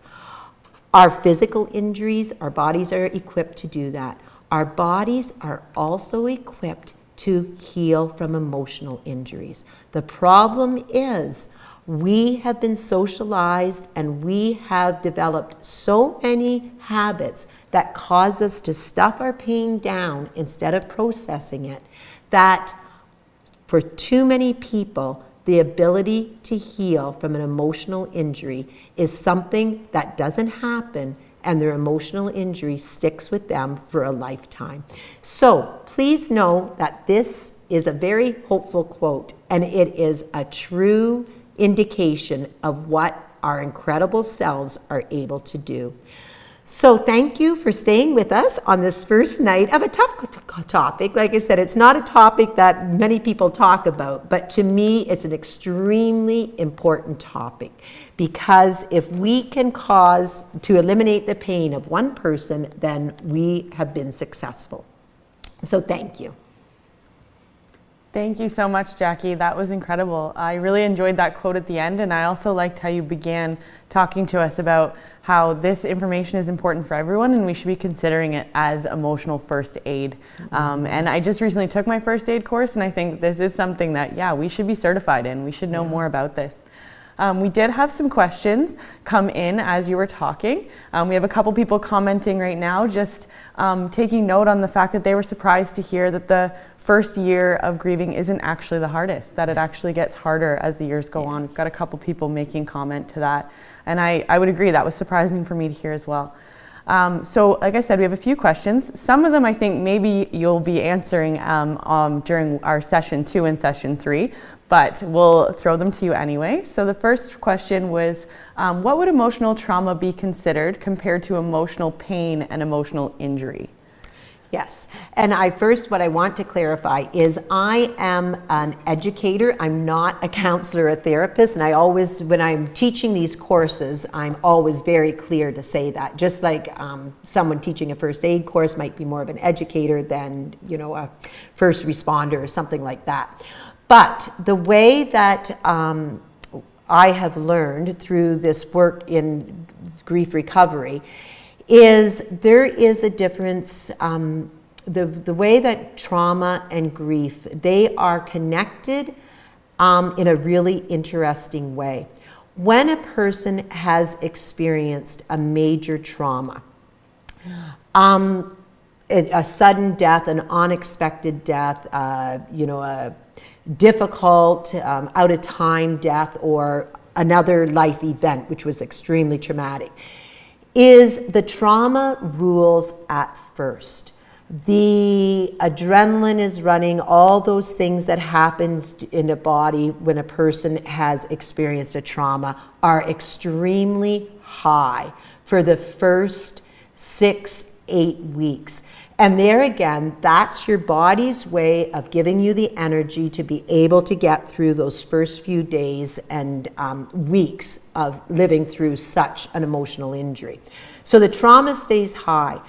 Our physical injuries, our bodies are equipped to do that. Our bodies are also equipped to heal from emotional injuries. The problem is we have been socialized and we have developed so many habits that cause us to stuff our pain down instead of processing it, that for too many people, the ability to heal from an emotional injury is something that doesn't happen, and their emotional injury sticks with them for a lifetime. So please know that this is a very hopeful quote, and it is a true indication of what our incredible selves are able to do. So thank you for staying with us on this first night of a tough topic. Like I said, it's not a topic that many people talk about, but to me, it's an extremely important topic, because if we can cause to eliminate the pain of one person, then we have been successful. So thank you. Thank you so much, Jackie. That was incredible. I really enjoyed that quote at the end, and I also liked how you began talking to us about how this information is important for everyone and we should be considering it as emotional first aid. And I just recently took my first aid course, and I think this is something that, we should be certified in. We should know more about this. We did have some questions come in as you were talking. We have a couple people commenting right now, just taking note on the fact that they were surprised to hear that the first year of grieving isn't actually the hardest, that it actually gets harder as the years go on. We've got a couple people making comment to that. And I would agree, that was surprising for me to hear as well. So like I said, we have a few questions. Some of them I think maybe you'll be answering during our session 2 and session 3, but we'll throw them to you anyway. So the first question was, what would emotional trauma be considered compared to emotional pain and emotional injury? Yes, and what I want to clarify is I am an educator. I'm not a counselor or therapist, and I always, when I'm teaching these courses, I'm always very clear to say that. Just like someone teaching a first aid course might be more of an educator than, a first responder or something like that. But the way that I have learned through this work in grief recovery is there is a difference. The way that trauma and grief, they are connected in a really interesting way. When a person has experienced a major trauma, a sudden death, an unexpected death, a difficult, out of time death, or another life event, which was extremely traumatic, is the trauma rules at first. The adrenaline is running, all those things that happens in a body when a person has experienced a trauma are extremely high for the first 6-8 weeks. And there again, that's your body's way of giving you the energy to be able to get through those first few days and weeks of living through such an emotional injury. So the trauma stays high.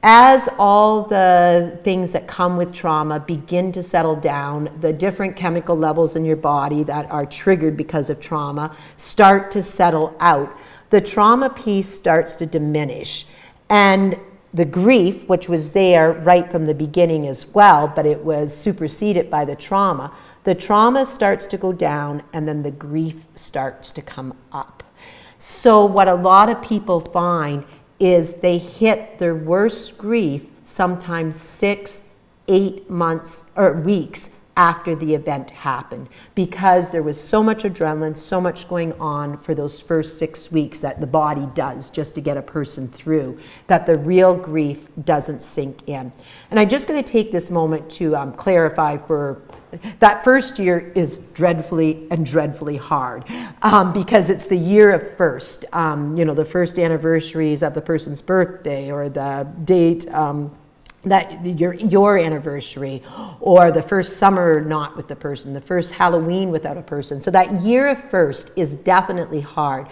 As all the things that come with trauma begin to settle down, the different chemical levels in your body that are triggered because of trauma start to settle out. The trauma piece starts to diminish. And the grief, which was there right from the beginning as well, but it was superseded by the trauma starts to go down, and then the grief starts to come up. So what a lot of people find is they hit their worst grief sometimes 6-8 months or weeks after the event happened, because there was so much adrenaline, so much going on for those first 6 weeks that the body does just to get a person through, that the real grief doesn't sink in. And I'm just going to take this moment to clarify for that first year is dreadfully hard because it's the year of first, the first anniversaries of the person's birthday, or the date that your anniversary, or the first summer not with the person, the first Halloween without a person. So that year of first is definitely hard.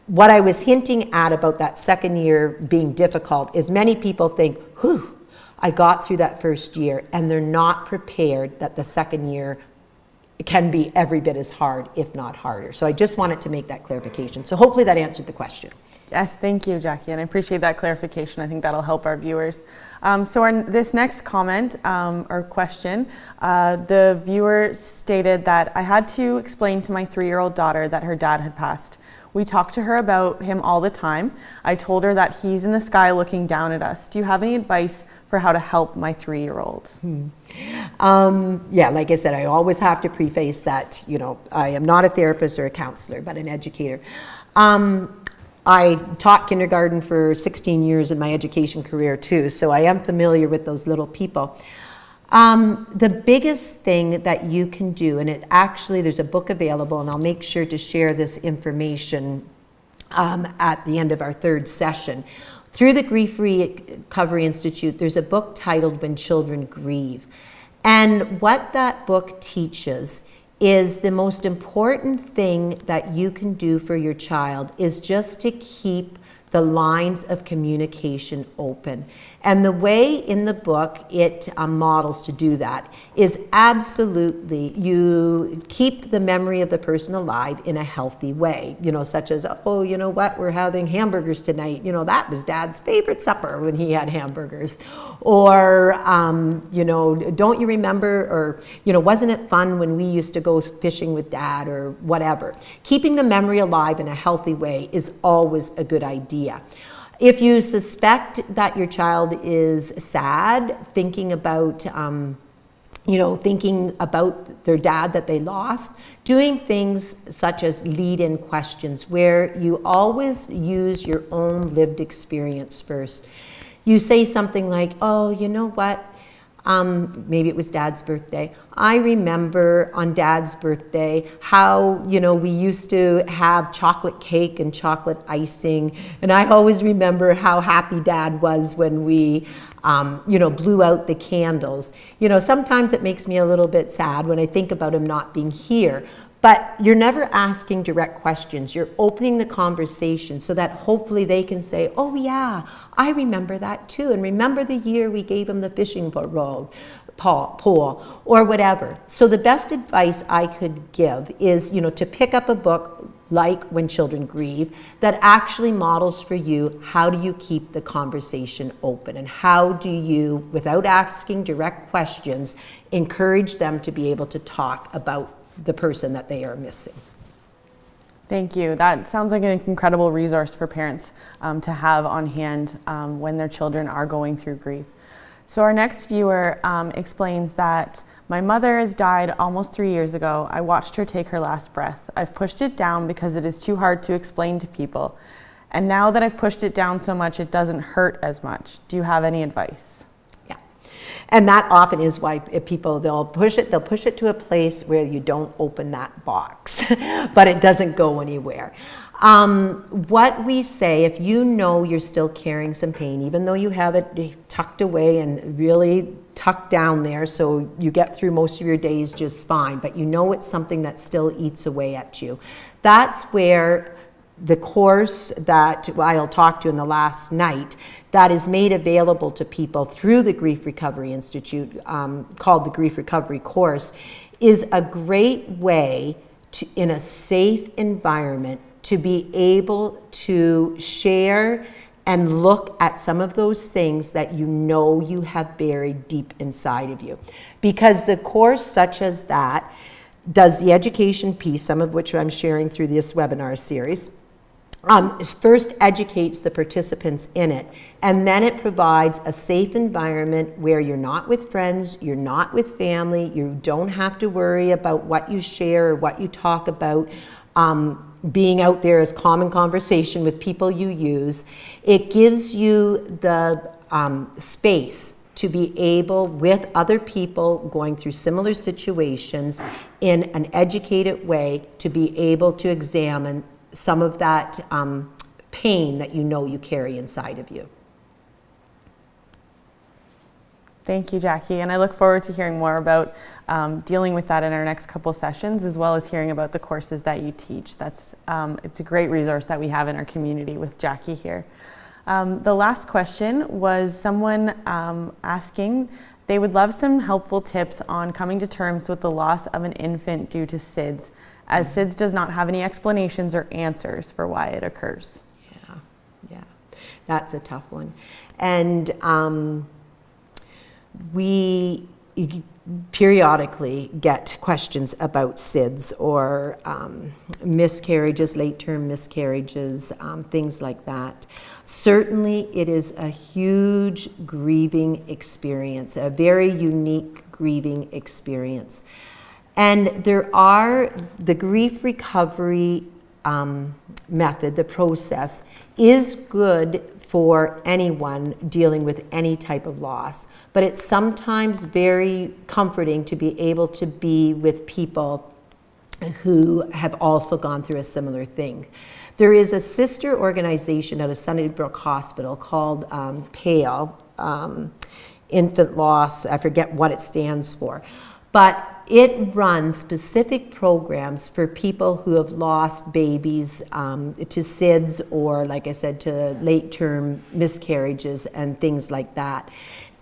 What I was hinting at about that second year being difficult is many people think, whew, I got through that first year, and they're not prepared that the second year can be every bit as hard, if not harder. So I just wanted to make that clarification. So hopefully that answered the question. Yes, thank you, Jackie, and I appreciate that clarification. I think that'll help our viewers. This next comment or question, the viewer stated that I had to explain to my 3-year-old daughter that her dad had passed. We talk to her about him all the time. I told her that he's in the sky looking down at us. Do you have any advice for how to help my 3-year-old? Yeah, like I said, I always have to preface that, I am not a therapist or a counselor, but an educator. I taught kindergarten for 16 years in my education career too, so I am familiar with those little people. The biggest thing that you can do, and there's a book available, and I'll make sure to share this information at the end of our 3rd session. Through the Grief Recovery Institute, there's a book titled When Children Grieve. And what that book teaches is the most important thing that you can do for your child is just to keep the lines of communication open. And the way in the book it models to do that is absolutely you keep the memory of the person alive in a healthy way, such as, oh, you know what, we're having hamburgers tonight. That was Dad's favorite supper when he had hamburgers. Or, don't you remember, or, wasn't it fun when we used to go fishing with Dad, or whatever. Keeping the memory alive in a healthy way is always a good idea. If you suspect that your child is sad, thinking about their dad that they lost, doing things such as lead-in questions where you always use your own lived experience first. You say something like, oh, you know what? Maybe it was Dad's birthday. I remember on Dad's birthday how, we used to have chocolate cake and chocolate icing. And I always remember how happy Dad was when we, blew out the candles. Sometimes it makes me a little bit sad when I think about him not being here. But you're never asking direct questions. You're opening the conversation so that hopefully they can say, oh yeah, I remember that too. And remember the year we gave him the fishing rod. poll or whatever. So the best advice I could give is, to pick up a book like When Children Grieve that actually models for you how do you keep the conversation open, and how do you, without asking direct questions, encourage them to be able to talk about the person that they are missing. Thank you. That sounds like an incredible resource for parents to have on hand when their children are going through grief. So our next viewer explains that my mother has died almost 3 years ago. I watched her take her last breath. I've pushed it down because it is too hard to explain to people. And now that I've pushed it down so much, it doesn't hurt as much. Do you have any advice? Yeah. And that often is why people, they'll push it to a place where you don't open that box, but it doesn't go anywhere. What we say, if you know you're still carrying some pain, even though you have it tucked away and really tucked down there so you get through most of your days just fine, but you know it's something that still eats away at you, that's where the course that I'll talk to in the last night that is made available to people through the Grief Recovery Institute, called the Grief Recovery Course, is a great way to, in a safe environment, to be able to share and look at some of those things that you have buried deep inside of you. Because the course such as that does the education piece, some of which I'm sharing through this webinar series, first educates the participants in it, and then it provides a safe environment where you're not with friends, you're not with family, you don't have to worry about what you share or what you talk about being out there as common conversation with people you use. It gives you the space to be able, with other people going through similar situations, in an educated way, to be able to examine some of that pain that you carry inside of you. Thank you, Jackie. And I look forward to hearing more about dealing with that in our next couple sessions, as well as hearing about the courses that you teach. It's a great resource that we have in our community with Jackie here. The last question was someone asking they would love some helpful tips on coming to terms with the loss of an infant due to SIDS, as SIDS does not have any explanations or answers for why it occurs. Yeah, that's a tough one. And we periodically get questions about SIDS or miscarriages, late-term miscarriages, things like that. Certainly, it is a huge grieving experience, a very unique grieving experience. And there are the grief recovery method, the process, is good for anyone dealing with any type of loss, but it's sometimes very comforting to be able to be with people who have also gone through a similar thing. There is a sister organization at a Sunnybrook Hospital called PALE, Infant Loss, I forget what it stands for, but it runs specific programs for people who have lost babies to SIDS or, like I said, to late-term miscarriages and things like that.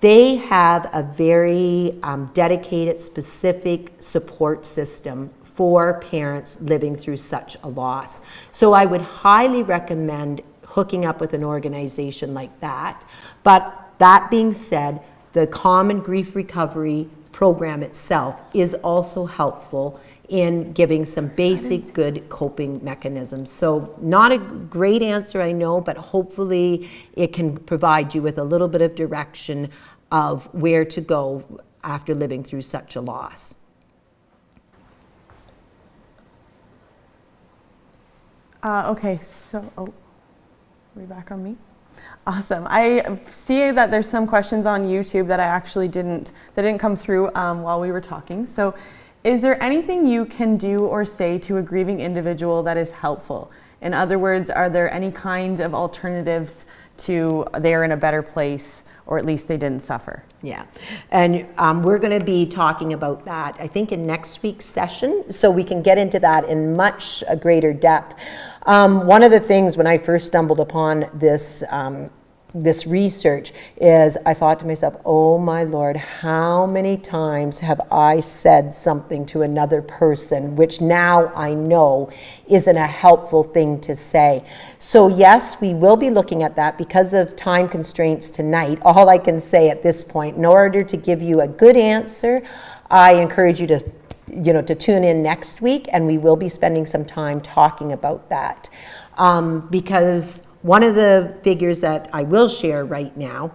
They have a very dedicated, specific support system for parents living through such a loss. So I would highly recommend hooking up with an organization like that. But that being said, the Common Grief Recovery program itself is also helpful in giving some basic good coping mechanisms. So not a great answer, I know, but hopefully it can provide you with a little bit of direction of where to go after living through such a loss. Okay, so, are we back on me? Awesome. I see that there's some questions on YouTube that didn't come through while we were talking. So is there anything you can do or say to a grieving individual that is helpful? In other words, are there any kind of alternatives to they're in a better place, or at least they didn't suffer? Yeah, and we're going to be talking about that, I think, in next week's session, so we can get into that in much greater depth. One of the things when I first stumbled upon this this research is I thought to myself, oh my Lord, how many times have I said something to another person which now I know isn't a helpful thing to say. So yes, we will be looking at that. Because of time constraints tonight, all I can say at this point, in order to give you a good answer, I encourage you to tune in next week, and we will be spending some time talking about that. Because one of the figures that I will share right now,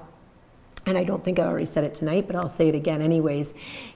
and I don't think I already said it tonight, but I'll say it again anyways,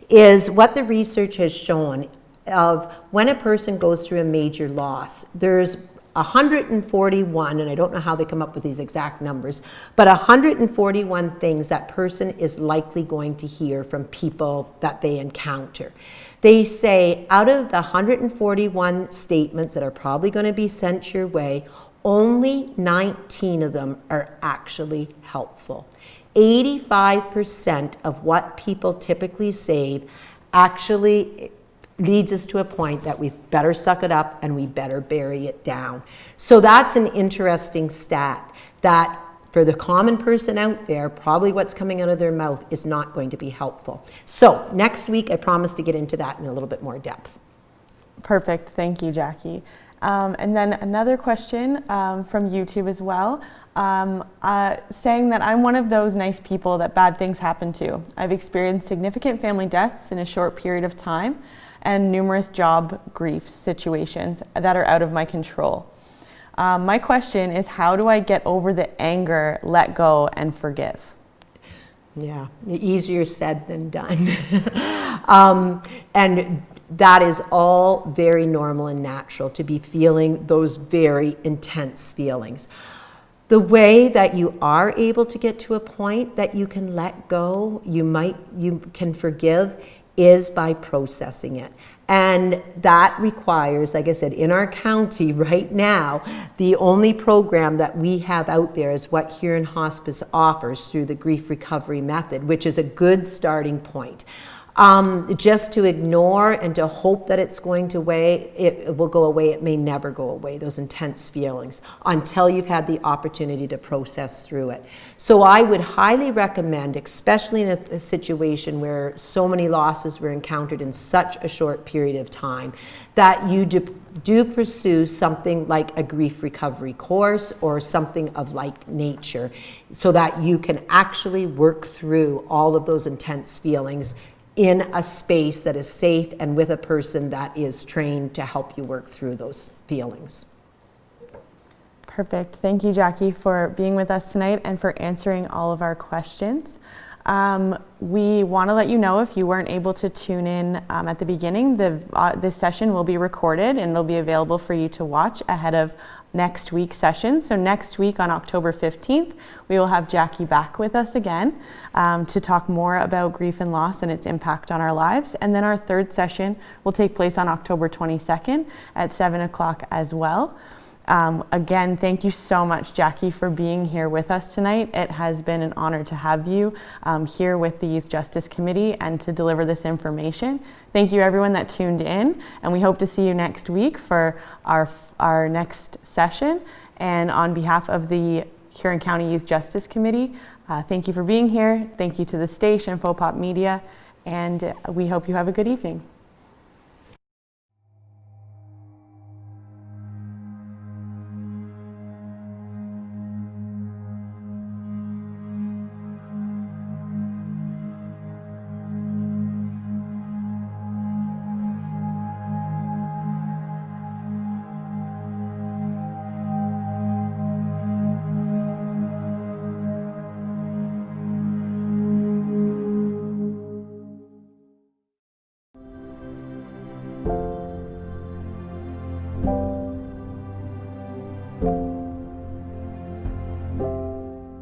is what the research has shown of when a person goes through a major loss. There's 141, and I don't know how they come up with these exact numbers, but 141 things that person is likely going to hear from people that they encounter. They say out of the 141 statements that are probably going to be sent your way, only 19 of them are actually helpful. 85% of what people typically say actually leads us to a point that we better suck it up and we better bury it down. So that's an interesting stat that for the common person out there, probably what's coming out of their mouth is not going to be helpful. So next week, I promise to get into that in a little bit more depth. Perfect. Thank you, Jackie. And then another question from YouTube as well, saying that I'm one of those nice people that bad things happen to. I've experienced significant family deaths in a short period of time and numerous job grief situations that are out of my control. My question is, how do I get over the anger, let go, and forgive? Yeah, easier said than done. And that is all very normal and natural to be feeling those very intense feelings. The way that you are able to get to a point that you can let go, you can forgive, is by processing it. And that requires, like I said, in our county right now, the only program that we have out there is what Huron Hospice offers through the grief recovery method, which is a good starting point. Just to ignore and to hope that it's going to it will go away. It may never go away, those intense feelings, until you've had the opportunity to process through it. So I would highly recommend, especially in a situation where so many losses were encountered in such a short period of time, that you do pursue something like a grief recovery course or something of like nature, so that you can actually work through all of those intense feelings in a space that is safe and with a person that is trained to help you work through those feelings. Perfect. Thank you, Jackie, for being with us tonight and for answering all of our questions. We want to let you know, if you weren't able to tune in at the beginning, this session will be recorded and it'll be available for you to watch ahead of next week's session. So next week on October 15th, we will have Jackie back with us again to talk more about grief and loss and its impact on our lives. And then our third session will take place on October 22nd at 7 o'clock as well. Again, thank you so much, Jackie, for being here with us tonight. It has been an honor to have you here with the Youth Justice Committee and to deliver this information. Thank you, everyone that tuned in, and we hope to see you next week for our next session. And on behalf of the Huron County Youth Justice Committee, thank you for being here. Thank you to the station, Faux Pop Media, and we hope you have a good evening.